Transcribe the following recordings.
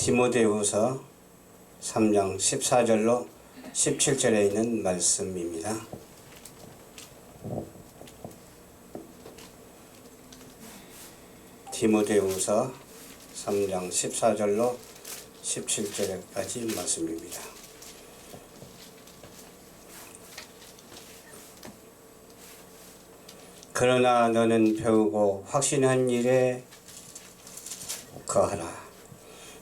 디모데후서 3장 14절로 17절에 있는 말씀입니다. 디모데후서 3장 14절로 17절까지 말씀입니다. 그러나 너는 배우고 확신한 일에 거하라.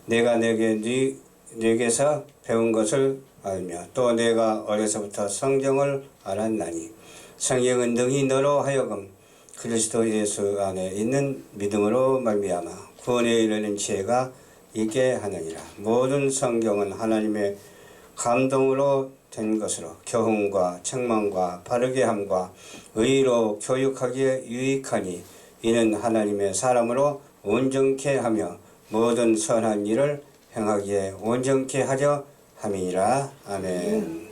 내가 네게서 배운 것을 알며 또 내가 어려서부터 성경을 알았나니 성경은 능히 너로 하여금 그리스도 예수 안에 있는 믿음으로 말미암아 구원에 이르는 지혜가 있게 하느니라. 모든 성경은 하나님의 감동으로 된 것으로 교훈과 책망과 바르게 함과 의로 교육하기에 유익하니 이는 하나님의 사람으로 온전케 하며 모든 선한 일을 행하기에 온전케 하려 함이니라. 아멘.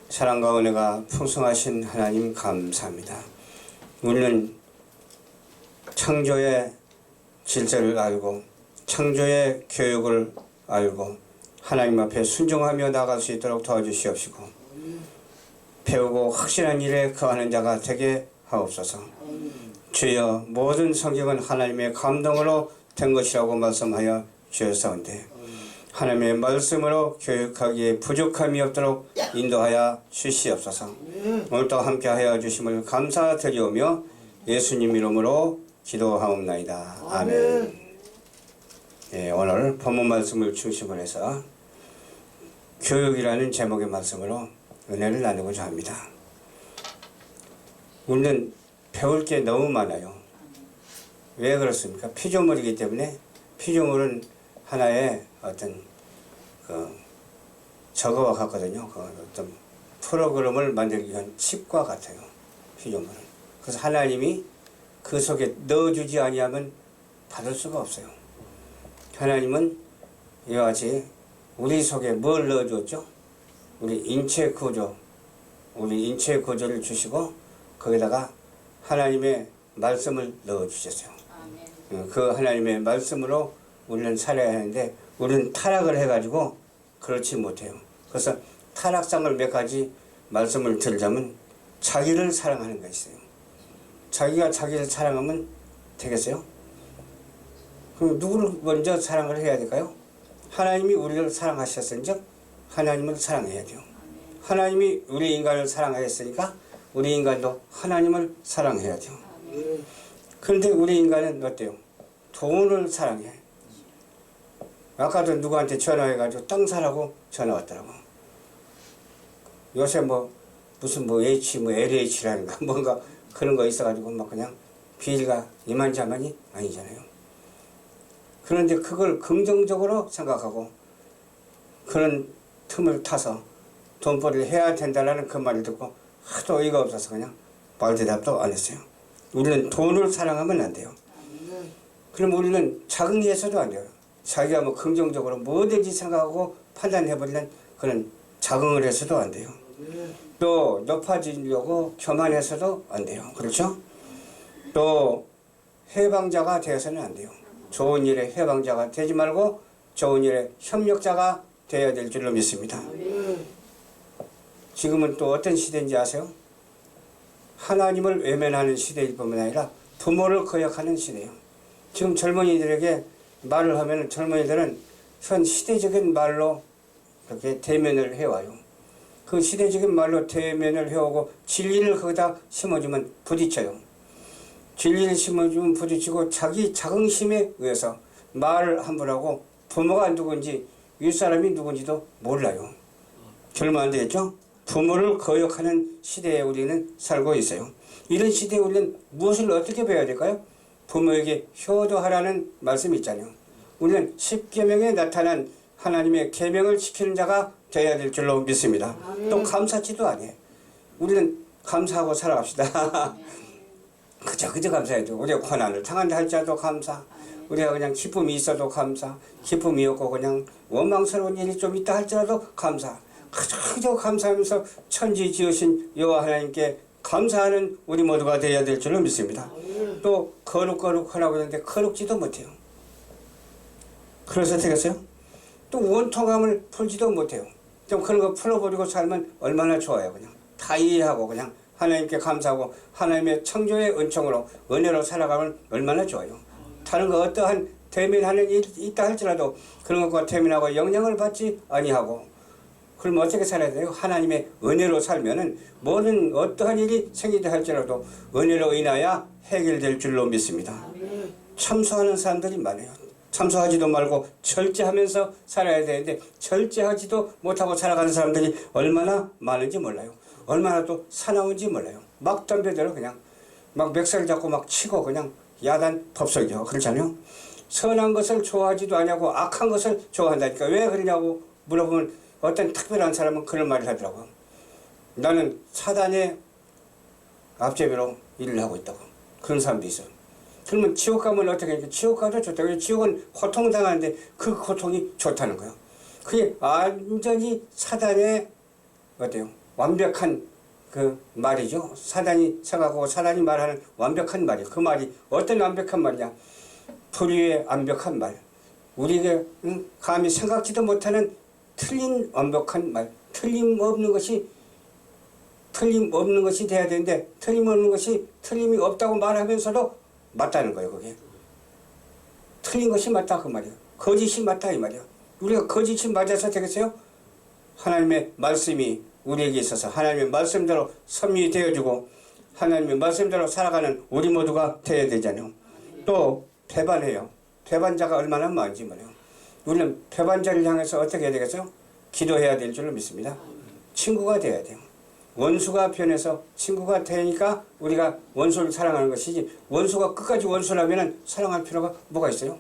사랑과 은혜가 풍성하신 하나님 감사합니다. 우리는 창조의 질서를 알고 창조의 교육을 알고 하나님 앞에 순종하며 나아갈 수 있도록 도와주시옵시고 배우고 확실한 일에 거하는 자가 되게 하옵소서. 주여, 모든 성경은 하나님의 감동으로 된 것이라고 말씀하여 주셨사온데 하나님의 말씀으로 교육하기에 부족함이 없도록 인도하여 주시옵소서. 오늘도 함께하여 주심을 감사드리오며 예수님 이름으로 기도하옵나이다. 아멘. 예, 오늘 본문 말씀을 중심으로 해서 교육이라는 제목의 말씀으로 은혜를 나누고자 합니다. 우리는 배울 게 너무 많아요. 왜 그렇습니까? 피조물이기 때문에 피조물은 하나의 어떤 저거와 같거든요. 어떤 프로그램을 만들기 위한 칩과 같아요. 피조물은. 그래서 하나님이 그 속에 넣어주지 아니하면 받을 수가 없어요. 하나님은 이와 같이 우리 속에 뭘 넣어줬죠? 우리 인체 구조를 주시고 거기다가 하나님의 말씀을 넣어주셨어요. 그 하나님의 말씀으로 우리는 살아야 하는데 우리는 타락을 해가지고 그렇지 못해요. 그래서 타락상을 몇 가지 말씀을 들자면 자기를 사랑하는 게 있어요. 자기가 자기를 사랑하면 되겠어요? 그럼 누구를 먼저 사랑을 해야 될까요? 하나님이 우리를 사랑하셨은즉 하나님을 사랑해야 돼요. 하나님이 우리 인간을 사랑하였으니까 우리 인간도 하나님을 사랑해야 돼요. 그런데 우리 인간은 어때요? 돈을 사랑해. 아까도 누구한테 전화해가지고 땅 사라고 전화 왔더라고. 요새 무슨 LH라는가 뭔가 그런 거 있어가지고 막 그냥 비리가 이만저만이 아니잖아요. 그런데 그걸 긍정적으로 생각하고 그런 틈을 타서 돈벌이를 해야 된다라는 그 말을 듣고 하도 어이가 없어서 그냥 말 대답도 안 했어요. 우리는 돈을 사랑하면 안 돼요. 그럼 우리는 자긍해서도 안 돼요. 자기가 긍정적으로 뭐든지 생각하고 판단해버리는 그런 자긍을 해서도 안 돼요. 또 높아지려고 교만해서도 안 돼요. 그렇죠? 또 해방자가 되어서는 안 돼요. 좋은 일에 해방자가 되지 말고 좋은 일에 협력자가 되어야 될 줄로 믿습니다. 지금은 또 어떤 시대인지 아세요? 하나님을 외면하는 시대일 뿐만 아니라 부모를 거역하는 시대예요. 지금 젊은이들에게 말을 하면 젊은이들은 현 시대적인 말로 이렇게 대면을 해와요. 그 시대적인 말로 대면을 해오고 진리를 거기다 심어주면 부딪혀요. 진리를 심어주면 부딪히고 자기 자긍심에 의해서 말을 함부로 하고 부모가 누군지 윗사람이 누군지도 몰라요. 결면 안 되겠죠? 부모를 거역하는 시대에 우리는 살고 있어요. 이런 시대에 우리는 무엇을 어떻게 배워야 될까요? 부모에게 효도하라는 말씀이 있잖아요. 우리는 십계명에 나타난 하나님의 계명을 지키는 자가 되어야 될 줄로 믿습니다. 또 감사치도 아니에요. 우리는 감사하고 살아갑시다. 그저 감사해도 우리가 고난을 당한다 할지라도 감사, 우리가 그냥 기쁨이 있어도 감사, 기쁨이 없고 그냥 원망스러운 일이 좀 있다 할지라도 감사, 그저 감사하면서 천지 지으신 여호와 하나님께 감사하는 우리 모두가 되어야 될 줄로 믿습니다. 또 거룩 하라고 했는데 거룩지도 못해요. 그래서 되겠어요? 또 원통함을 풀지도 못해요. 좀 그런 거 풀어버리고 살면 얼마나 좋아요. 그냥 다 이해하고 그냥 하나님께 감사하고 하나님의 창조의 은총으로 은혜로 살아가면 얼마나 좋아요. 다른 거 어떠한 대면하는 일이 있다 할지라도 그런 것과 대면하고 영향을 받지 아니하고 그럼 어떻게 살아야 돼요? 하나님의 은혜로 살면은 모든 어떠한 일이 생기다 할지라도 은혜로 인하여 해결될 줄로 믿습니다. 참소하는 사람들이 많아요. 참소하지도 말고 절제하면서 살아야 되는데 절제하지도 못하고 살아가는 사람들이 얼마나 많은지 몰라요. 얼마나 또 사나운지 몰라요. 막 덤벼들어 그냥 막 멱살 잡고 막 치고 그냥 야단 법석이요. 그렇잖아요. 선한 것을 좋아하지도 않냐고 악한 것을 좋아한다니까 왜 그러냐고 물어보면 어떤 특별한 사람은 그런 말을 하더라고요. 나는 사단의 앞제비로 일을 하고 있다고. 그런 사람도 있어요. 그러면 지옥 가면 어떻게 하니까 지옥 가도 좋다고. 지옥은 고통당하는데 그 고통이 좋다는 거예요. 그게 완전히 사단의 어때요? 완벽한 그 말이죠. 사단이 생각하고 사단이 말하는 완벽한 말이에요. 그 말이 어떤 완벽한 말이냐? 불의의 완벽한 말. 우리가 감히 생각지도 못하는 틀린 완벽한 말. 틀림없는 것이 돼야 되는데 틀림없는 것이 틀림이 없다고 말하면서도 맞다는 거예요. 그게 틀린 것이 맞다 그 말이에요. 거짓이 맞다 이 말이에요. 우리가 거짓이 맞아서 되겠어요? 하나님의 말씀이 우리에게 있어서 하나님의 말씀대로 섭리 되어주고 하나님의 말씀대로 살아가는 우리 모두가 되어야 되잖아요. 또 배반해요. 배반자가 얼마나 많은지 말이에요. 우리는 배반자를 향해서 어떻게 해야 되겠어요? 기도해야 될 줄로 믿습니다. 친구가 되어야 돼요. 원수가 변해서 친구가 되니까 우리가 원수를 사랑하는 것이지 원수가 끝까지 원수라면 사랑할 필요가 뭐가 있어요?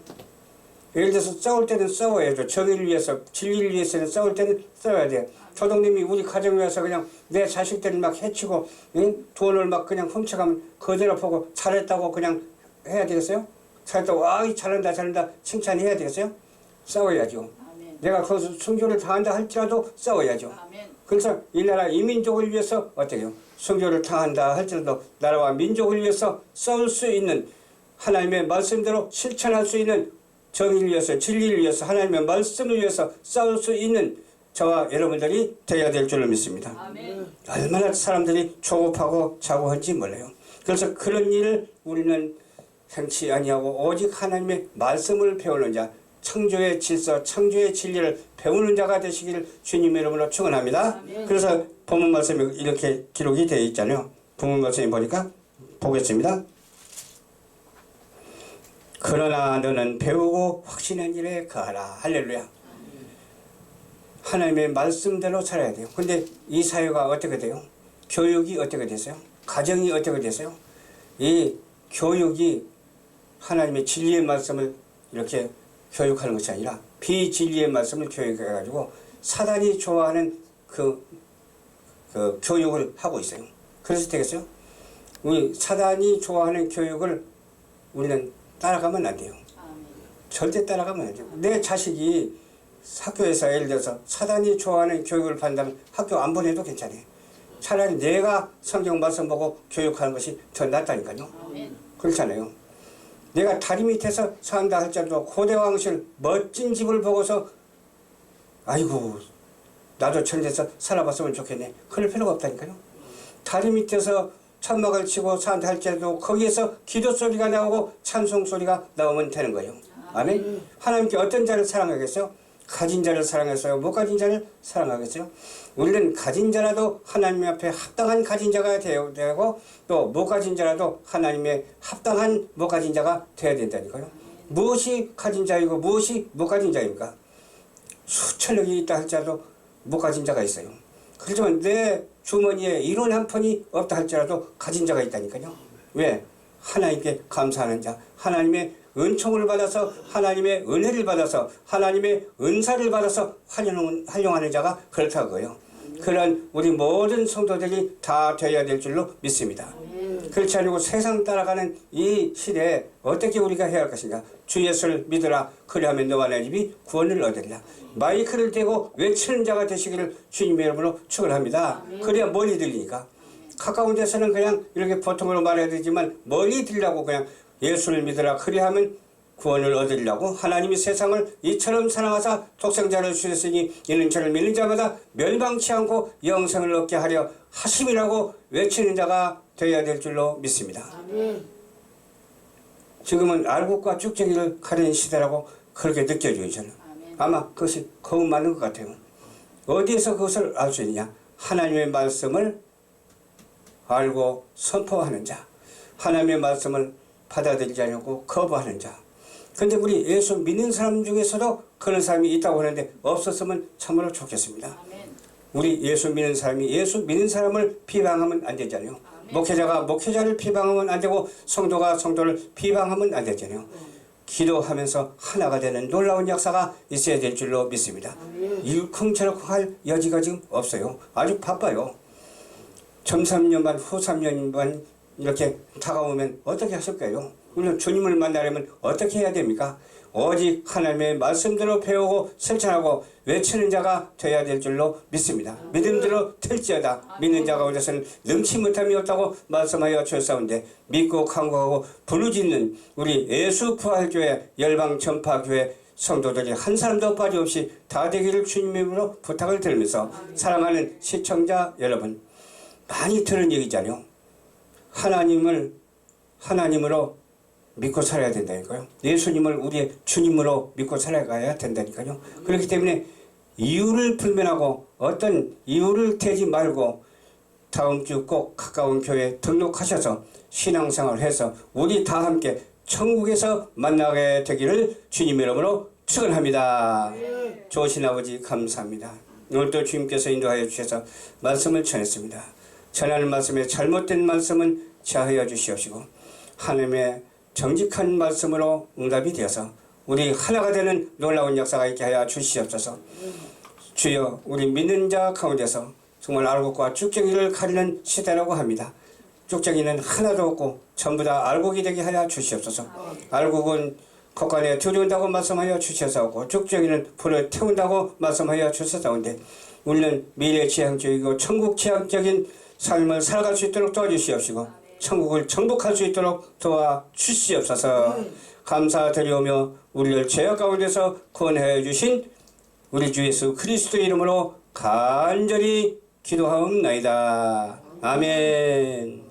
예를 들어서 싸울 때는 싸워야죠. 정의를 위해서 진리를 위해서는 싸울 때는 싸워야 돼요. 조동님이 우리 가정을 위해서 그냥 내 자식들을 막 해치고 돈을 막 그냥 훔쳐가면 그대로 보고 잘했다고 그냥 해야 되겠어요? 잘했다고 잘한다 칭찬해야 되겠어요? 싸워야죠. 아멘. 내가 거기서 순교를 당한다 할지라도 싸워야죠. 아멘. 그래서 이 나라 이 민족을 위해서 어때요? 순교를 당한다 할지라도 나라와 민족을 위해서 싸울 수 있는 하나님의 말씀대로 실천할 수 있는 정의를 위해서 진리를 위해서 하나님의 말씀을 위해서 싸울 수 있는 저와 여러분들이 되어야 될 줄로 믿습니다. 아멘. 얼마나 사람들이 조급하고 자고한지 몰라요. 그래서 그런 일을 우리는 행치 아니하고 오직 하나님의 말씀을 배우는 자 창조의 질서, 창조의 진리를 배우는 자가 되시기를 주님의 이름으로 축원합니다. 그래서 본문 말씀이 이렇게 기록이 되어 있잖아요. 본문 말씀에 보니까 보겠습니다. 그러나 너는 배우고 확신한 일에 거하라. 할렐루야. 하나님의 말씀대로 살아야 돼요. 근데 이 사회가 어떻게 돼요? 교육이 어떻게 됐어요? 가정이 어떻게 됐어요? 이 교육이 하나님의 진리의 말씀을 이렇게 교육하는 것이 아니라 비진리의 말씀을 교육해가지고 사단이 좋아하는 그 교육을 하고 있어요. 그래서 되겠어요? 우리 사단이 좋아하는 교육을 우리는 따라가면 안 돼요. 절대 따라가면 안 돼요. 내 자식이 학교에서 예를 들어서 사단이 좋아하는 교육을 받는다면 학교 안 보내도 괜찮아요. 차라리 내가 성경 말씀 보고 교육하는 것이 더 낫다니까요. 그렇잖아요. 내가 다리 밑에서 산다 할지라도 고대왕실 멋진 집을 보고서 아이고 나도 천재에서 살아봤으면 좋겠네. 그럴 필요가 없다니까요. 다리 밑에서 천막을 치고 산다 할지라도 거기에서 기도 소리가 나오고 찬송 소리가 나오면 되는 거예요. 아멘. 하나님께 어떤 자를 사랑하겠어요? 가진 자를 사랑했어요? 못 가진 자를 사랑하겠어요? 우리는 가진 자라도 하나님 앞에 합당한 가진 자가 되고 또 못 가진 자라도 하나님의 합당한 못 가진 자가 되어야 된다니까요. 무엇이 가진 자이고 무엇이 못 가진 자입니까? 수천억이 있다 할지라도 못 가진 자가 있어요. 그렇지만 내 주머니에 1원 한 푼이 없다 할지라도 가진 자가 있다니까요. 왜? 하나님께 감사하는 자, 하나님의 은총을 받아서 하나님의 은혜를 받아서 하나님의 은사를 받아서 활용하는 자가 그렇다고요. 그런 우리 모든 성도들이 다 되어야 될 줄로 믿습니다. 그렇지 않고 세상 따라가는 이 시대에 어떻게 우리가 해야 할 것인가? 주 예수를 믿으라. 그리하면 너와 내 집이 구원을 얻으리라. 마이크를 대고 외치는 자가 되시기를 주님의 이름으로 축원합니다. 그래야 멀리 들리니까. 가까운 데서는 그냥 이렇게 보통으로 말해야 되지만 멀리 들려고 그냥 예수를 믿으라. 그리하면 구원을 얻으려고 하나님이 세상을 이처럼 사랑하사 독생자를 주셨으니 이는 저를 믿는 자마다 멸망치 않고 영생을 얻게 하려 하심이라고 외치는 자가 되어야 될 줄로 믿습니다. 지금은 알곡과 쭉쟁이를 가리는 시대라고 그렇게 느껴져요. 저는 아마 그것이 거의 맞는 것 같아요. 어디에서 그것을 알 수 있냐? 하나님의 말씀을 알고 선포하는 자, 하나님의 말씀을 받아들이지 않고 거부하는 자. 근데 우리 예수 믿는 사람 중에서도 그런 사람이 있다고 하는데 없었으면 참으로 좋겠습니다. 우리 예수 믿는 사람이 예수 믿는 사람을 비방하면 안 되잖아요. 목회자가 목회자를 비방하면 안 되고 성도가 성도를 비방하면 안 되잖아요. 기도하면서 하나가 되는 놀라운 역사가 있어야 될 줄로 믿습니다. 일컹저럭 할 여지가 지금 없어요. 아주 바빠요. 전 3년 반, 후 3년 반 이렇게 다가오면 어떻게 하실까요? 물론 주님을 만나려면 어떻게 해야 됩니까? 오직 하나님의 말씀대로 배우고 실천하고 외치는 자가 되어야 될 줄로 믿습니다. 믿음대로 될지어다. 믿는 자가 어디서는 능치 못함이 없다고 말씀하여 주셨사온데 믿고 간구하고 부르짖는 우리 예수 부활교회 열방 전파교회 성도들이 한 사람도 빠짐없이 다 되기를 주님의 이름으로 부탁을 드리면서 사랑하는 시청자 여러분, 많이 들은 얘기잖아요. 하나님으로 믿고 살아야 된다니까요. 예수님을 우리의 주님으로 믿고 살아가야 된다니까요. 그렇기 때문에 이유를 불면하고 어떤 이유를 대지 말고 다음 주 꼭 가까운 교회에 등록하셔서 신앙생활을 해서 우리 다 함께 천국에서 만나게 되기를 주님의 이름으로 축원합니다. 좋으신 아버지 감사합니다. 오늘도 주님께서 인도하여 주셔서 말씀을 전했습니다. 전하는 말씀에 잘못된 말씀은 자하여 주시옵시고 하나님의 정직한 말씀으로 응답이 되어서 우리 하나가 되는 놀라운 역사가 있게 하여 주시옵소서. 주여, 우리 믿는 자 가운데서 정말 알곡과 쭉쟁이를 가리는 시대라고 합니다. 쭉쟁이는 하나도 없고 전부 다 알곡이 되게 하여 주시옵소서. 알곡은 곡간에 들여온다고 말씀하여 주셔서고 쭉쟁이는 불을 태운다고 말씀하여 주셨사온데 우리는 미래 지향적이고 천국 지향적인 삶을 살아갈 수 있도록 도와주시옵시고 천국을 정복할 수 있도록 도와주시옵소서. 감사드리오며 우리를 죄악 가운데서 구원해 주신 우리 주 예수 그리스도 이름으로 간절히 기도하옵나이다. 아멘.